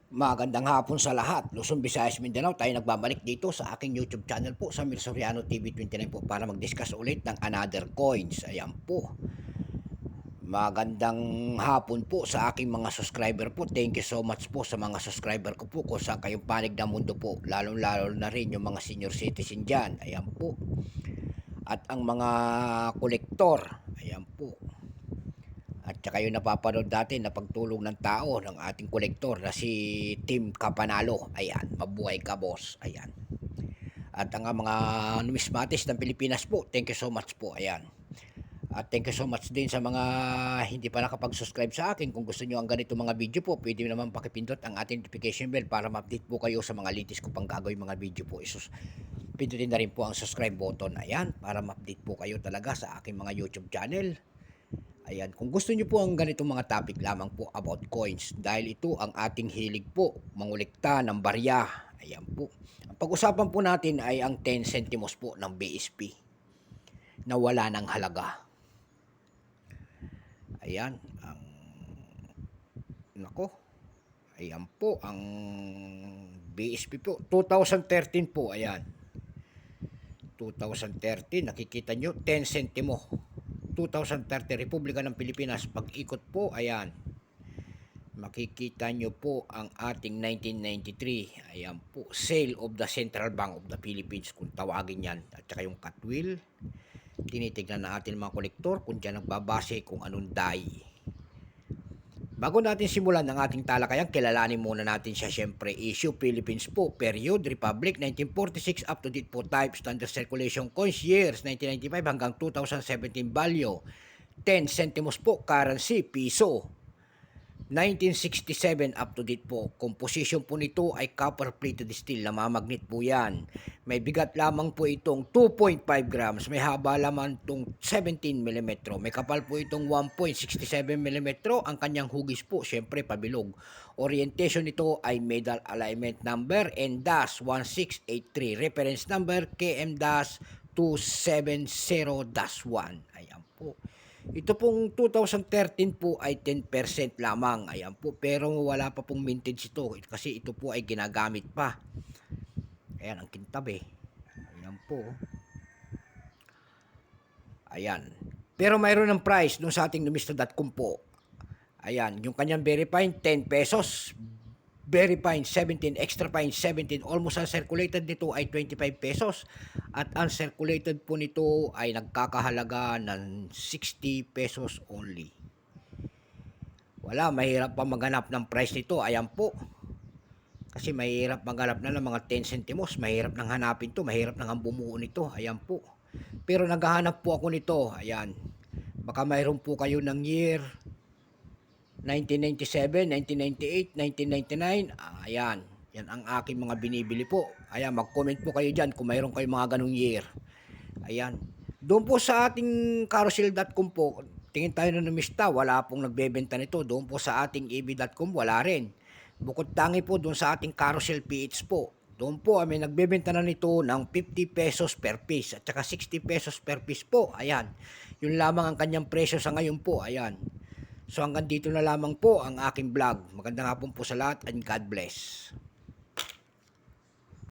Magandang hapon sa lahat. Luzon, Visayas, Mindanao. Tayo nagbabalik dito sa aking YouTube channel po sa Mir Soriano TV 29 po para mag-discuss ulit ng another coins. Ayan po. Magandang hapon po sa aking mga subscriber po. Thank you so much po sa mga subscriber ko po kung saan kayong panig ng mundo po. Lalong-lalo na rin yung mga senior citizen dyan. Ayan po. At ang mga kolektor. Ayan po. At saka yung napapanood natin na pagtulong ng tao ng ating kolektor na si Tim Capanalo. Ayan, mabuhay ka boss. Ayan. At ang mga numismatis ng Pilipinas po, thank you so much po. Ayan. At thank you so much din sa mga hindi pa nakapag-subscribe sa akin. Kung gusto nyo ang ganito mga video po, pwede naman pakipindot ang ating notification bell para ma-update po kayo sa mga latest ko pang gagawin mga video po. Pindutin na rin po ang subscribe button. Ayan, para ma-update po kayo talaga sa aking mga YouTube channel. Ayan, kung gusto niyo po ang ganitong mga topic lamang po about coins dahil ito ang ating hilig po, mangulikta ng barya. Ayan po. Ang pag-usapan po natin ay ang 10 centimos po ng BSP na wala ng halaga. Ayan, nako. Ayan po ang BSP po 2013 po, ayan. 2013, nakikita nyo 10 centimo. 2030 Republika ng Pilipinas, pag-ikot po, ayan, makikita nyo po ang ating 1993, ayan po, sale of the Central Bank of the Philippines kung tawagin yan, at saka yung Catwill. Tinitignan natin mga kolektor kung dyan nagbabase kung anong die. Bago natin simulan ang ating talakayan, kilalanin muna natin siya syempre. Issue Philippines po, period, Republic, 1946 up to date po, type, standard circulation coins, years, 1995 hanggang 2017, value, 10 centimos po, currency, piso. 1967 up to date po. Composition po nito ay copper plated steel, namamagnet po yan. May bigat lamang po itong 2.5 grams. May haba lamang itong 17 mm. May kapal po itong 1.67 mm. Ang kanyang hugis po, syempre pabilog. Orientation nito ay medal alignment number N-1683. Reference number KM-270-1. Ayan po. Ito pong 2013 po ay 10% lamang. Ayan po. Pero wala pa pong vintage ito. Kasi ito po ay ginagamit pa. Ayan ang kintab eh. Ayan po. Ayan. Pero mayroon ng price dun sa ating numista.com po. Ayan. Yung kanyang very fine, 10 pesos. Very fine, 17. Extra fine, 17. Almost uncirculated nito ay 25 pesos. At uncirculated po nito ay nagkakahalaga ng 60 pesos only. Wala, mahirap pa maghanap ng price nito. Ayan po. Kasi mahirap maghanap na ng mga 10 centimos. Mahirap nang hanapin to. Mahirap nang bumuo nito. Ayan po. Pero naghahanap po ako nito. Ayan. Baka mayroon po kayo ng year 1997, 1998, 1999, ayan. Yan ang aking mga binibili po. Ayan, mag-comment po kayo dyan kung mayroon kayong mga ganong year. Ayan. Doon po sa ating carousel.com po, tingin tayo na numista, wala pong nagbebenta nito. Doon po sa ating eb.com, wala rin. Bukod tangi po doon sa ating carousel PH po. Doon po may nagbebenta na nito ng 50 pesos per piece at saka 60 pesos per piece po. Ayan. Yun lamang ang kanyang presyo sa ngayon po. Ayan. So hanggang dito na lamang po ang aking vlog. Magandang hapon po sa lahat and God bless.